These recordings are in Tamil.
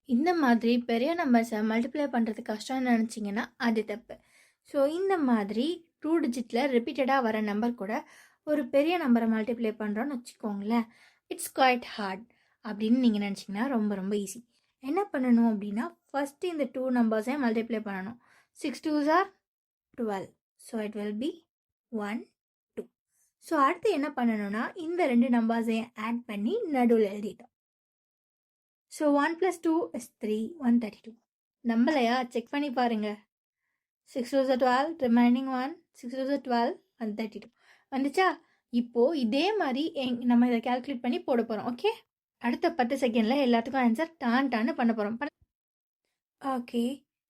இந்த மாதிரி பெரிய நம்பர்ஸை மல்டிப்ளை பண்ணுறது கஷ்டம்னு நினச்சிங்கன்னா அது தப்பு. ஸோ இந்த மாதிரி 2 டிஜிட்டில் ரிப்பீட்டடாக வர நம்பர் கூட ஒரு பெரிய நம்பரை மல்டிப்ளை பண்ணுறோன்னு வச்சுக்கோங்களேன், இட்ஸ் குவைட் ஹார்ட் அப்படின்னு நீங்கள் நினச்சிங்கன்னா ரொம்ப ரொம்ப ஈஸி. என்ன பண்ணணும் அப்படின்னா, ஃபஸ்ட்டு இந்த 2 நம்பர்ஸையும் மல்டிப்ளை பண்ணணும். 6 2s are 12. So it will be 1 2. So அடுத்து என்ன பண்ணணும்னா, இந்த 2 நம்பர்ஸையும் ஆட் பண்ணி நடுவில் எழுதிட்டோம். So 1 + 2 is 3, 132. நம்பலையா? செக் பண்ணி பாருங்க. 6 2s are 12, remaining 1, 6 2s are 12, 132. வந்துச்சா? இப்போது இதே மாதிரி நம்ம இதை கால்குலேட் பண்ணி போட போகிறோம். ஓகே, அடுத்த 10 செகண்டில் எல்லாத்துக்கும் ஆன்சர் டான்னு பண்ண போகிறோம். Okay,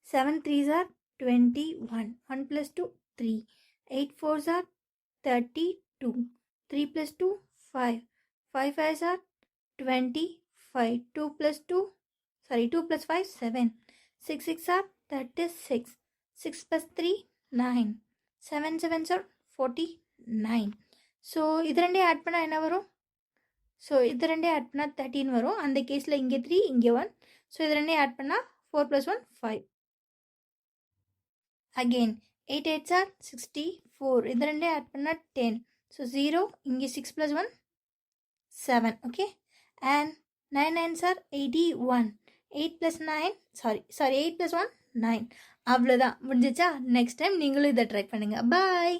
7 3s are 21, 1 + 2 3, 8 4s are 32, 3 + 2 5, 5 5s are 25, 2 + 5 7, 6 6 are 36, 6 + 3 9, 7 7s are 49. So இது ரெண்டே ஆட் பண்ணால் என்ன வரும்? ஸோ இது ரெண்டே ஆட் பண்ணால் 13 வரும். அந்த கேஸில் இங்கே 3 இங்கே 1. ஸோ இது ரெண்டே ஆட் பண்ணால் 4 + 1 5. Again 8 8s are 64. இது ரெண்டே ஆட் பண்ணால் 10. ஸோ 0, இங்கே 6 + 1 7. Okay, and 9 9s are 81. 8 + 9 8 + 1 9. அவ்வளோதான், முடிஞ்சிச்சா? நெக்ஸ்ட் டைம் நீங்களும் இதை ட்ரை பண்ணுங்கள். பாய்.